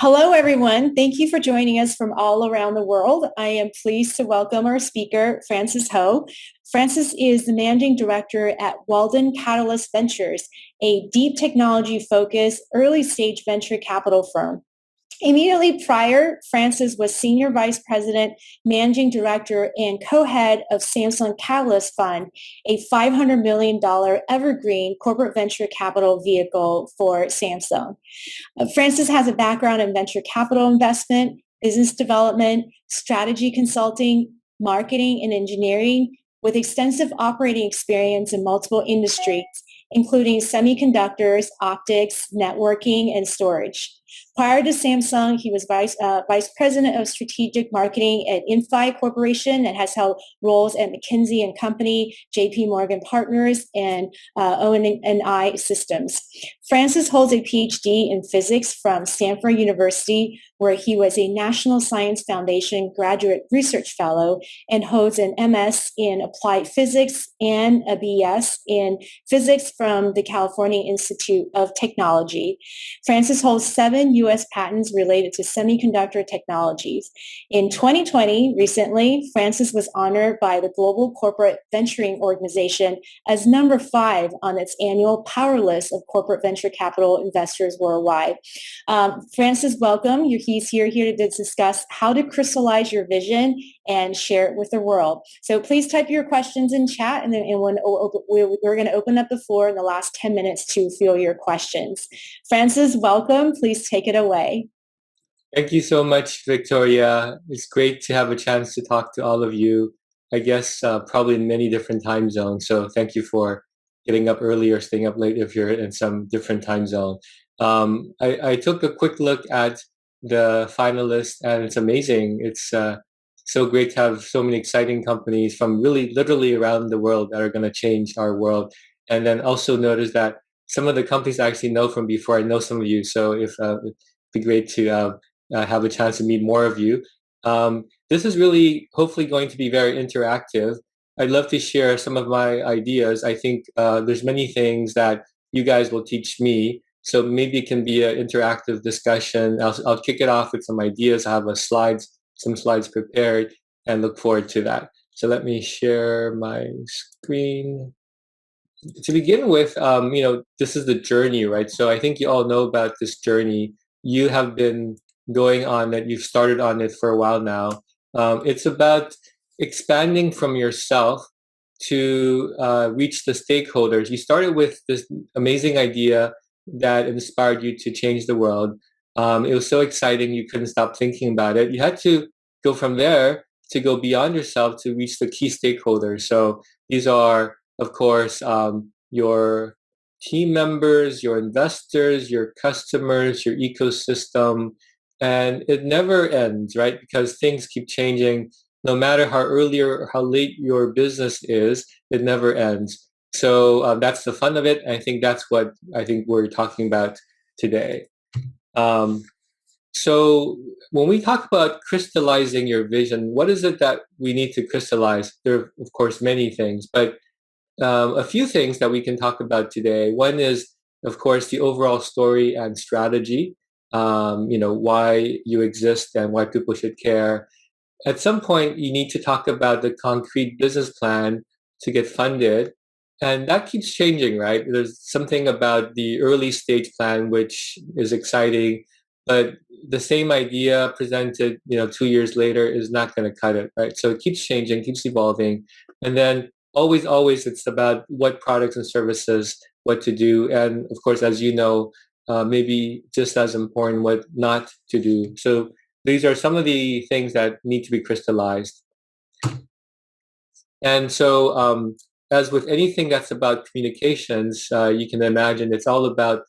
Hello, everyone. Thank you for joining us from all around the world. I am pleased to welcome our speaker, Francis Ho. Francis is the managing director at Walden Catalyst Ventures, a deep technology-focused early-stage venture capital firm. Immediately prior, Francis was Senior Vice President, Managing Director, and co-head of Samsung Catalyst Fund, a $500 million evergreen corporate venture capital vehicle for Samsung. Francis has a background in venture capital investment, business development, strategy consulting, marketing, and engineering, with extensive operating experience in multiple industries, including semiconductors, optics, networking, and storage. Prior to Samsung, he was vice president of strategic marketing at Inphi Corporation and has held roles at McKinsey and Company, JP Morgan Partners, and O&I Systems. Francis holds a PhD in physics from Stanford University, where he was a National Science Foundation Graduate Research Fellow, and holds an MS in Applied Physics and a BS in Physics from the California Institute of Technology. Francis holds 7 U.S. patents related to semiconductor technologies. In 2020, recently, Francis was honored by the Global Corporate Venturing Organization as number 5 on its annual Power List of corporate venture capital investors worldwide. Francis, welcome. He's here to discuss how to crystallize your vision and share it with the world. So please type your questions in chat, and then we're going to open up the floor in the last 10 minutes to field your questions. Francis, welcome. Please take it away. Thank you so much, Victoria. It's great to have a chance to talk to all of you, I guess probably in many different time zones. So thank you for getting up early or staying up late if you're in some different time zone. I took a quick look at the finalists, and it's amazing. It's so great to have so many exciting companies from really literally around the world that are going to change our world. And then also notice that some of the companies I actually know from before. I know some of you, so it'd be great to have a chance to meet more of you. This is really hopefully going to be very interactive. I'd love to share some of my ideas. I think there's many things that you guys will teach me, so maybe it can be an interactive discussion. I'll kick it off with some ideas. I have some slides prepared, and look forward to that. So let me share my screen. To begin with, this is the journey, right? So I think you all know about this journey. You have been going on it. You've started on it for a while now. It's about expanding from yourself to reach the stakeholders. You started with this amazing idea that inspired you to change the world. It was so exciting, you couldn't stop thinking about it. You had to go from there to go beyond yourself to reach the key stakeholders. So these are, of course, your team members, your investors, your customers, your ecosystem, and it never ends, right? Because things keep changing. No matter how early or how late your business is, it never ends. So that's the fun of it. I think that's what I think we're talking about today. So when we talk about crystallizing your vision, what is it that we need to crystallize? There are, of course, many things, but a few things that we can talk about today. One is, of course, the overall story and strategy, why you exist and why people should care. At some point, you need to talk about the concrete business plan to get funded. And that keeps changing, right? There's something about the early stage plan, which is exciting, but the same idea presented, 2 years later is not going to cut it, right? So it keeps changing, keeps evolving. And then always, it's about what products and services, what to do. And of course, as you know, maybe just as important, what not to do. So these are some of the things that need to be crystallized. And so as with anything that's about communications, you can imagine it's all about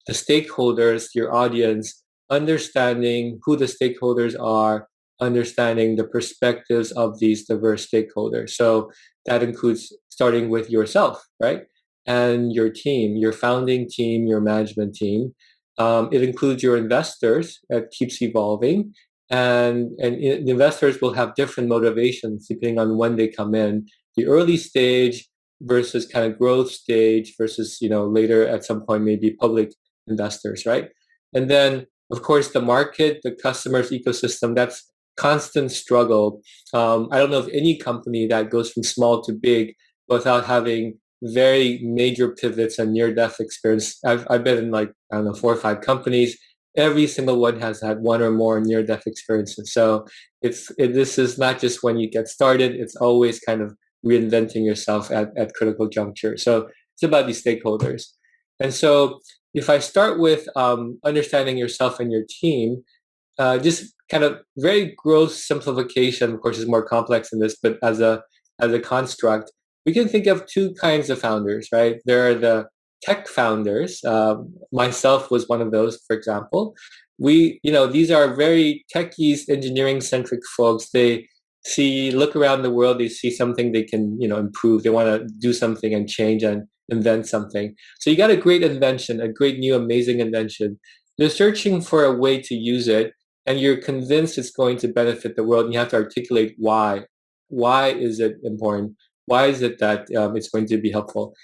the stakeholders, your audience, understanding who the stakeholders are, understanding the perspectives of these diverse stakeholders. So that includes starting with yourself, right? And your team, your founding team, your management team. It includes your investors. That keeps evolving. And the investors will have different motivations depending on when they come in. The early stage versus kind of growth stage versus, later at some point maybe public investors, right? And then Of course, the market, the customers, ecosystem, that's constant struggle. I don't know of any company that goes from small to big without having very major pivots and near-death experience. I've been in like, I don't know, 4 or 5 companies. Every single one has had one or more near-death experiences. So this is not just when you get started, it's always kind of reinventing yourself at critical juncture. So it's about these stakeholders. And so if I start with understanding yourself and your team, just kind of very gross simplification, of course, is more complex than this, but as a construct, we can think of two kinds of founders, right? There are the tech founders. Myself was one of those, for example. These are very techies, engineering centric folks. They look around the world, they see something they can, improve. They want to do something and change and invent something. So you got a great invention, a great new, amazing invention. They're searching for a way to use it, and you're convinced it's going to benefit the world, and you have to articulate why. Why is it important? Why is it that it's going to be helpful?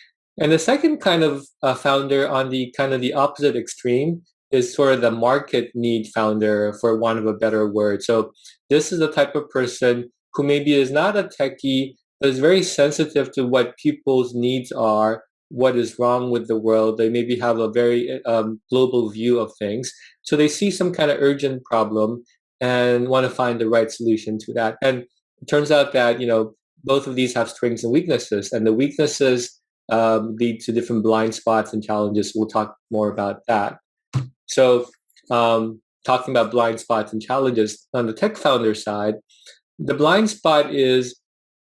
And the second kind of founder on the kind of the opposite extreme is sort of the market need founder, for want of a better word. So this is the type of person who maybe is not a techie, but is very sensitive to what people's needs are, what is wrong with the world. They maybe have a very global view of things. So they see some kind of urgent problem and want to find the right solution to that. And it turns out that, both of these have strengths and weaknesses, and the weaknesses lead to different blind spots and challenges. We'll talk more about that. So talking about blind spots and challenges, on the tech founder side, the blind spot is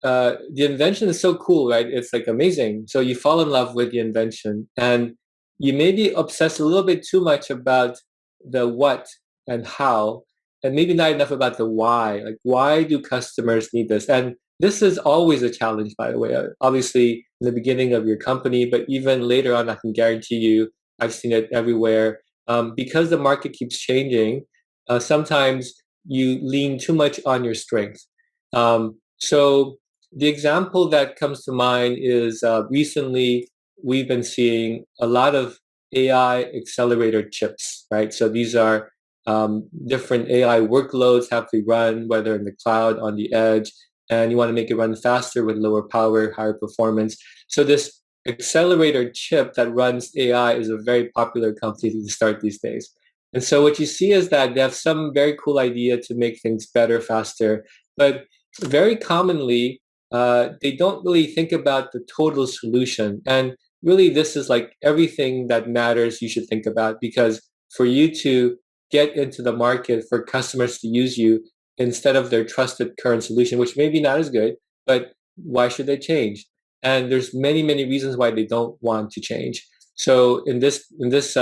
the invention is so cool, right? It's like amazing. So you fall in love with the invention, and you maybe obsess a little bit too much about the what and how, and maybe not enough about the why. Like, why do customers need this? And this is always a challenge, by the way. Obviously, in the beginning of your company, but even later on, I can guarantee you, I've seen it everywhere. Because the market keeps changing, sometimes you lean too much on your strength. So the example that comes to mind is recently we've been seeing a lot of AI accelerator chips, right? So these are different AI workloads have to run, whether in the cloud, on the edge, and you want to make it run faster with lower power, higher performance. So this accelerator chip that runs AI is a very popular company to start these days. And so what you see is that they have some very cool idea to make things better, faster, but very commonly, they don't really think about the total solution. And really, this is like everything that matters you should think about, because for you to get into the market, for customers to use you instead of their trusted current solution, which may be not as good, but why should they change? And there's many, many reasons why they don't want to change. So in this for this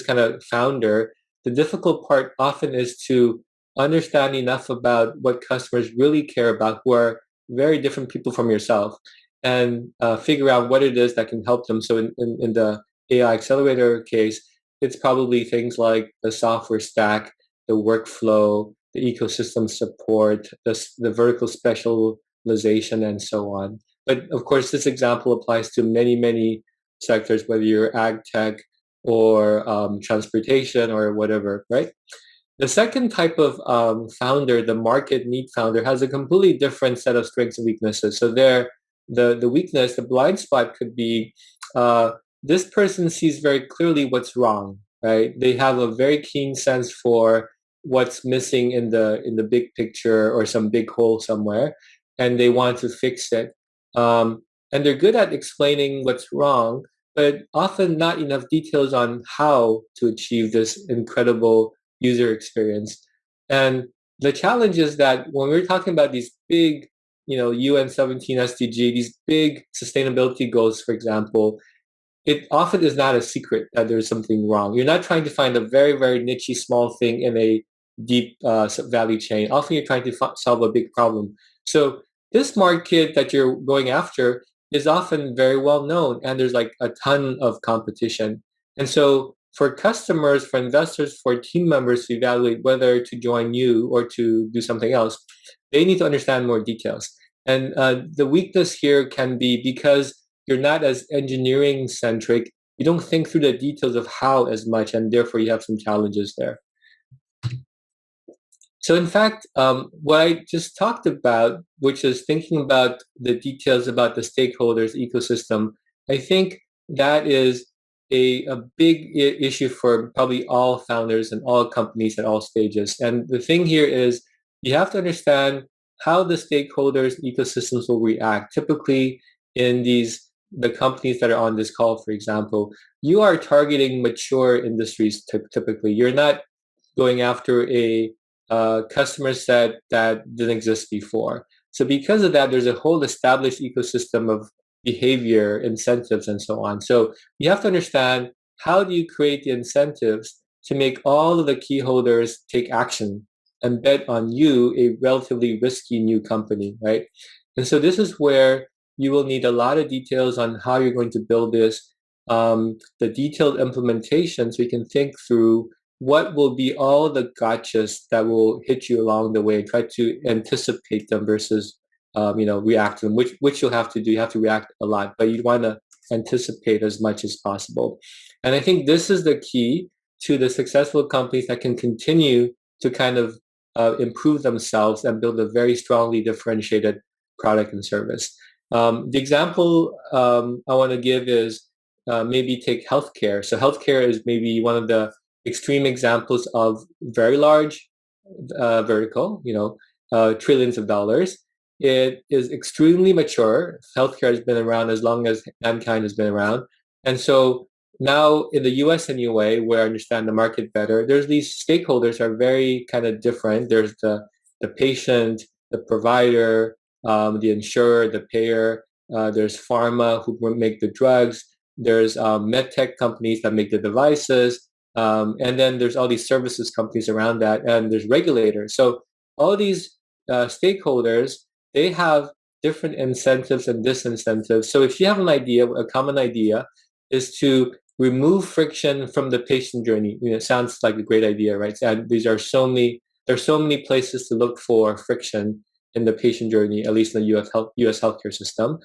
kind of founder, the difficult part often is to understand enough about what customers really care about, who are very different people from yourself, and figure out what it is that can help them. So in the AI accelerator case, it's probably things like the software stack, the workflow, the ecosystem support, the vertical specialization, and so on. But of course, this example applies to many, many sectors, whether you're ag tech or transportation or whatever, right? The second type of founder, the market need founder, has a completely different set of strengths and weaknesses. So the weakness, the blind spot could be this person sees very clearly what's wrong, right? They have a very keen sense for what's missing in the big picture or some big hole somewhere, and they want to fix it. And they're good at explaining what's wrong, but often not enough details on how to achieve this incredible user experience. And the challenge is that when we're talking about these big, UN 17 SDG, these big sustainability goals, for example, it often is not a secret that there's something wrong. You're not trying to find a very, very niche, small thing in a deep value chain. Often you're trying to solve a big problem. So this market that you're going after is often very well known, and there's like a ton of competition. And so for customers, for investors, for team members to evaluate whether to join you or to do something else, they need to understand more details. And the weakness here can be because you're not as engineering centric, you don't think through the details of how as much, and therefore you have some challenges there. So in fact, what I just talked about, which is thinking about the details about the stakeholders ecosystem, I think that is a big issue for probably all founders and all companies at all stages. And the thing here is you have to understand how the stakeholders ecosystems will react. Typically in the companies that are on this call, for example, you are targeting mature industries typically. You're not going after a customer set that didn't exist before. So because of that, there's a whole established ecosystem of behavior, incentives, and so on. So you have to understand, how do you create the incentives to make all of the key holders take action and bet on you, a relatively risky new company, right? And so this is where you will need a lot of details on how you're going to build this, the detailed implementation, so you can think through what will be all the gotchas that will hit you along the way. Try to anticipate them versus, react to them, which you'll have to do. You have to react a lot, but you want to anticipate as much as possible. And I think this is the key to the successful companies that can continue to kind of improve themselves and build a very strongly differentiated product and service. The example I want to give is maybe take healthcare. So healthcare is maybe one of the extreme examples of very large vertical, trillions of dollars. It is extremely mature. Healthcare has been around as long as mankind has been around. And so now in the US anyway, where I understand the market better, there's these stakeholders are very kind of different. There's the patient, the provider, the insurer, the payer. There's pharma who make the drugs. There's med tech companies that make the devices. And then there's all these services companies around that, and there's regulators. So all these stakeholders, they have different incentives and disincentives. So if you have an idea, a common idea is to remove friction from the patient journey. It sounds like a great idea, right? And there's so many places to look for friction in the patient journey, at least in the US healthcare system.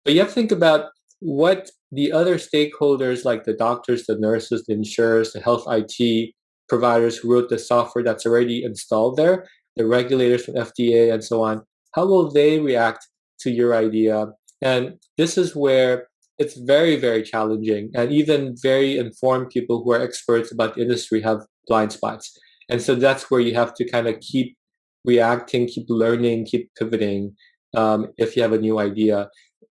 But you have to think about what the other stakeholders, like the doctors, the nurses, the insurers, the health IT providers who wrote the software that's already installed there, the regulators from FDA and so on, how will they react to your idea? And this is where it's very, very challenging. And even very informed people who are experts about the industry have blind spots. And so that's where you have to kind of keep reacting, keep learning, keep pivoting if you have a new idea.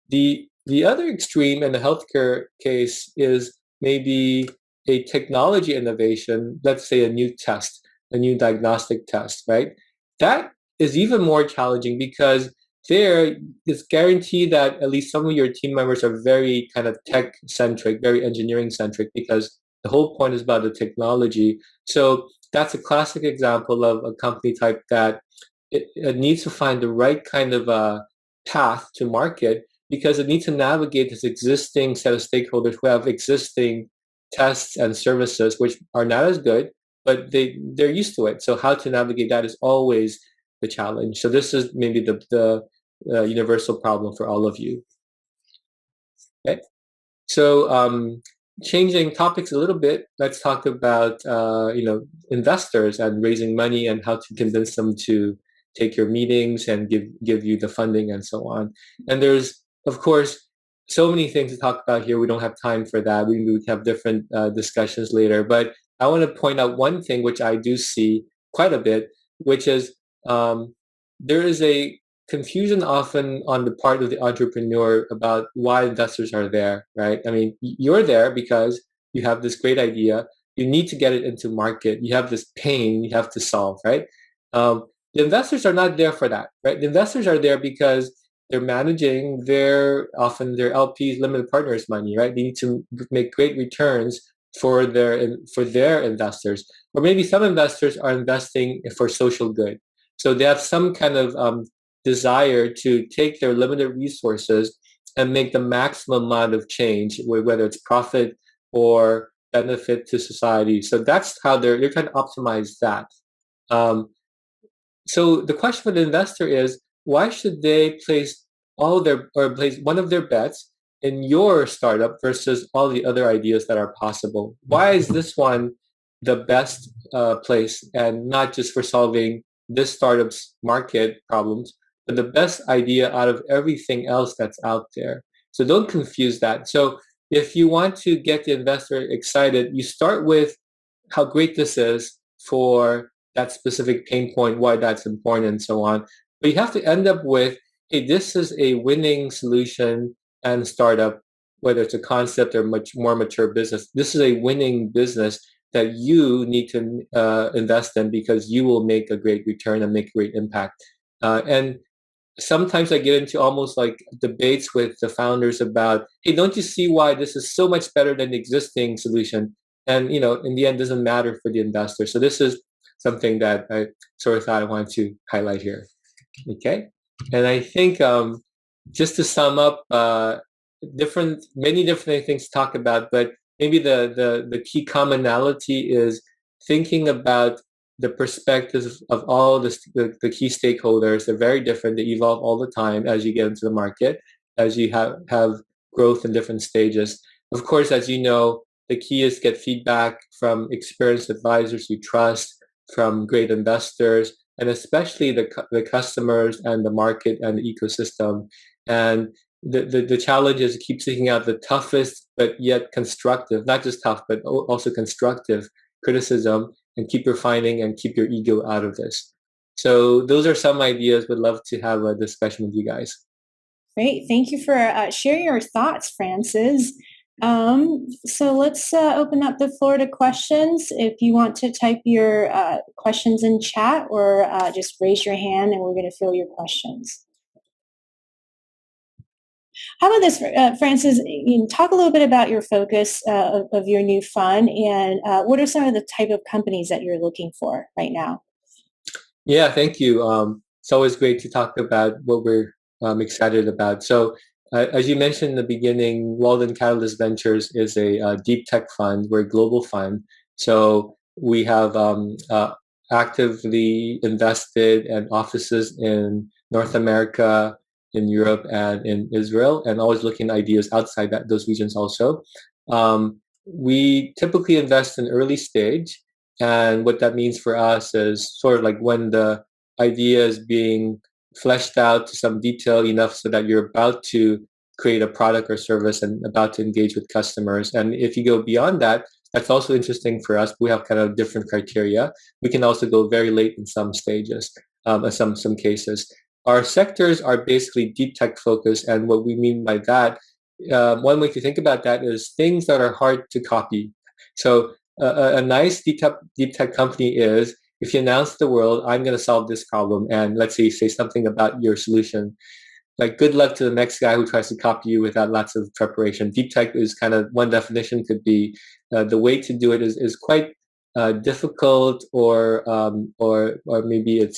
The other extreme in the healthcare case is maybe a technology innovation, let's say a new test, a new diagnostic test, right? That is even more challenging because there it's guaranteed that at least some of your team members are very kind of tech-centric, very engineering-centric, because the whole point is about the technology. So that's a classic example of a company type that it needs to find the right kind of path to market, because it needs to navigate this existing set of stakeholders who have existing tests and services which are not as good, but they're used to it. So how to navigate that is always the challenge. So this is maybe the universal problem for all of you. Okay. So changing topics a little bit, let's talk about investors and raising money and how to convince them to take your meetings and give you the funding and so on. And there's, of course, so many things to talk about here. We don't have time for that. We would have different discussions later. But I want to point out one thing which I do see quite a bit, which is there is a confusion often on the part of the entrepreneur about why investors are there, right? I mean, you're there because you have this great idea. You need to get it into market. You have this pain you have to solve, right? The investors are not there for that, right? The investors are there because they're managing often their LPs, limited partners money, right? They need to make great returns for their investors. Or maybe some investors are investing for social good. So they have some kind of desire to take their limited resources and make the maximum amount of change, whether it's profit or benefit to society. So that's how they're trying to optimize that. So the question for the investor is, why should they place place one of their bets in your startup versus all the other ideas that are possible? Why is this one the best place, and not just for solving this startup's market problems, but the best idea out of everything else that's out there? So don't confuse that. So if you want to get the investor excited, you start with how great this is for that specific pain point, why that's important, and so on. But you have to end up with, hey, this is a winning solution and startup, whether it's a concept or much more mature business. This is a winning business that you need to invest in because you will make a great return and make a great impact. And sometimes I get into almost like debates with the founders about, hey, don't you see why this is so much better than the existing solution? And in the end, it doesn't matter for the investor. So this is something that I sort of thought I wanted to highlight here. Okay, and I think just to sum up, many different things to talk about, but maybe the key commonality is thinking about the perspectives of all the key stakeholders. They're very different. They evolve all the time as you get into the market, as you have growth in different stages. Of course, as you know, the key is get feedback from experienced advisors you trust, from great investors, and especially the customers and the market and the ecosystem. And the challenge is to keep seeking out the toughest but yet constructive, not just tough, but also constructive criticism, and keep refining and keep your ego out of this. So those are some ideas. Would love to have a discussion with you guys. Great. Thank you for sharing your thoughts, Francis. So let's open up the floor to questions. If you want to type your questions in chat, or just raise your hand and we're going to fill your questions. How about this, Francis? Talk a little bit about your focus of your new fund, and what are some of the type of companies that you're looking for right now? Yeah, thank you. It's always great to talk about what we're excited about. So, as you mentioned in the beginning, Walden Catalyst Ventures is a deep tech fund. We're a global fund. So we have actively invested in offices in North America, in Europe, and in Israel, and always looking at ideas outside those regions also. We typically invest in early stage. And what that means for us is sort of like when the idea is being fleshed out to some detail enough so that you're about to create a product or service and about to engage with customers. And if you go beyond that, that's also interesting for us. We have kind of different criteria. We can also go very late in some stages, in some cases. Our sectors are basically deep tech focused. And what we mean by that, one way to think about that is things that are hard to copy. So a nice deep tech company is, if you announce to the world, I'm going to solve this problem, and let's say you say something about your solution, like good luck to the next guy who tries to copy you without lots of preparation. Deep tech is kind of, one definition could be the way to do it is quite difficult, or maybe it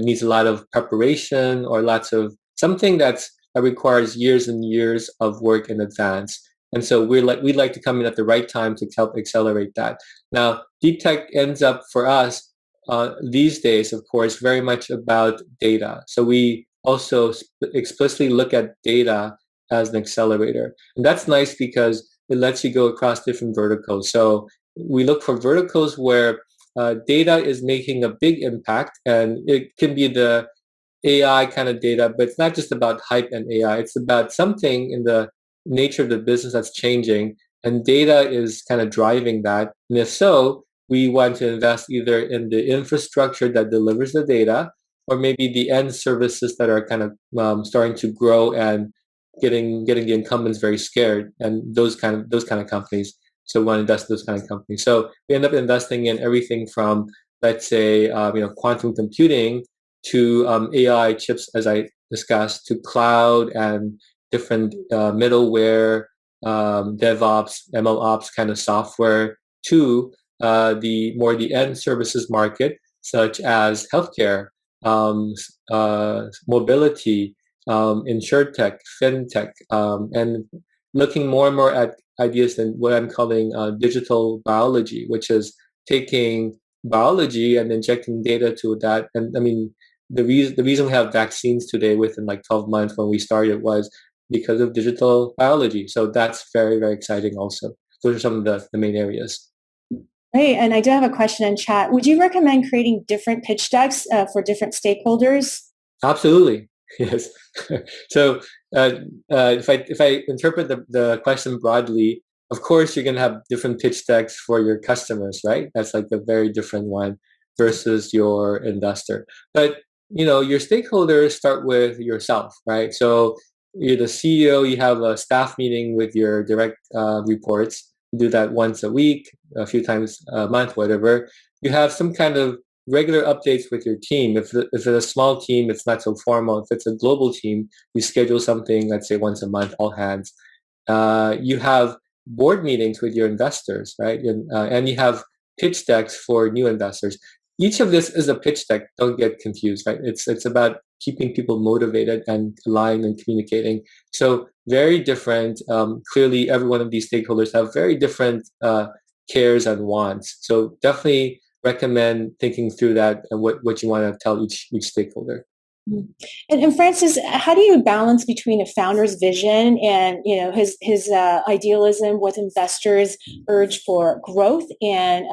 needs a lot of preparation, or lots of something that requires years and years of work in advance. And so we'd like to come in at the right time to help accelerate that. Now, deep tech ends up for us these days, of course, very much about data. So we also explicitly look at data as an accelerator. And that's nice because it lets you go across different verticals. So we look for verticals where data is making a big impact, and it can be the AI kind of data, but it's not just about hype and AI. It's about something in the nature of the business that's changing, and data is kind of driving that. And if so, we want to invest either in the infrastructure that delivers the data, or maybe the end services that are kind of starting to grow and getting the incumbents very scared, and those kind of companies. So we want to invest in those kind of companies. So we end up investing in everything from, let's say, quantum computing to AI chips, as I discussed, to cloud and different middleware, DevOps, MLOps kind of software, to the end services market, such as healthcare, mobility, insurtech, fintech, and looking more and more at ideas in what I'm calling digital biology, which is taking biology and injecting data to that. And I mean, the reason we have vaccines today within like 12 months when we started was because of digital biology. So that's very, very exciting also. Those are some of the main areas. Great. And I do have a question in chat. Would you recommend creating different pitch decks for different stakeholders? Absolutely. Yes. So if I interpret the question broadly, of course you're going to have different pitch decks for your customers, right? That's like a very different one versus your investor. But your stakeholders start with yourself, right? So you're the CEO, you have a staff meeting with your direct reports. You do that once a week, a few times a month, whatever. You have some kind of regular updates with your team. If it's a small team, it's not so formal. If it's a global team, you schedule something, let's say once a month, all hands. You have board meetings with your investors, right? And you have pitch decks for new investors. Each of this is a pitch deck. Don't get confused, right? It's about keeping people motivated and aligned and communicating. So very different. Clearly, every one of these stakeholders have very different cares and wants. So definitely recommend thinking through that and what you want to tell each stakeholder. And Francis, how do you balance between a founder's vision and his idealism with investors' urge for growth and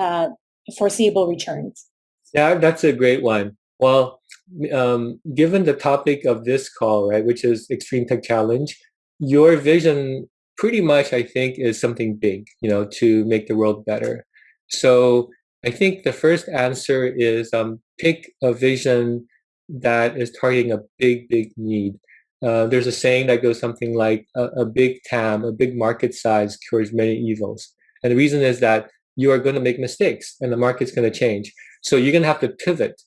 foreseeable returns? Yeah, that's a great one. Well, given the topic of this call, right, which is Extreme Tech Challenge, your vision pretty much, I think, is something big, to make the world better. So I think the first answer is pick a vision that is targeting a big, big need. There's a saying that goes something like a big TAM, a big market size cures many evils. And the reason is that you are going to make mistakes and the market's going to change. So you're going to have to pivot.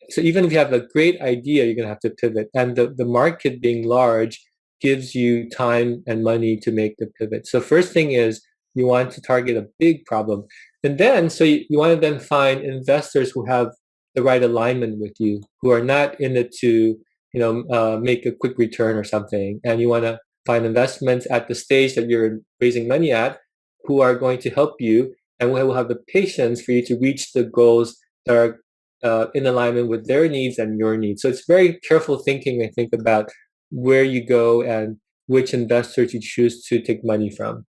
So even if you have a great idea, you're going to have to pivot. And the market being large gives you time and money to make the pivot. So first thing is you want to target a big problem. And then, so you want to then find investors who have the right alignment with you, who are not in it to, make a quick return or something. And you want to find investments at the stage that you're raising money at who are going to help you and will have the patience for you to reach the goals that are in alignment with their needs and your needs. So it's very careful thinking, I think, about where you go and which investors you choose to take money from.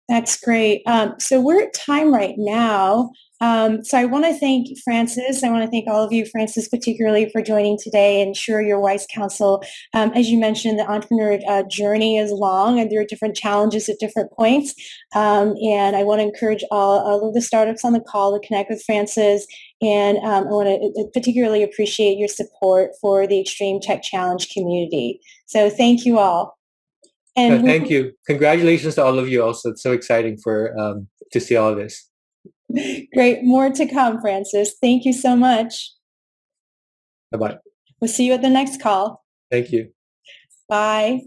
That's great. So we're at time right now. So I want to thank Francis. I want to thank all of you, Francis, particularly for joining today and share your wise counsel. As you mentioned, the entrepreneur journey is long and there are different challenges at different points. And I want to encourage all of the startups on the call to connect with Francis. And I want to particularly appreciate your support for the Extreme Tech Challenge community. So thank you all. And thank you. Congratulations to all of you also. It's so exciting to see all this. Great. More to come, Francis. Thank you so much. Bye-bye. We'll see you at the next call. Thank you. Bye.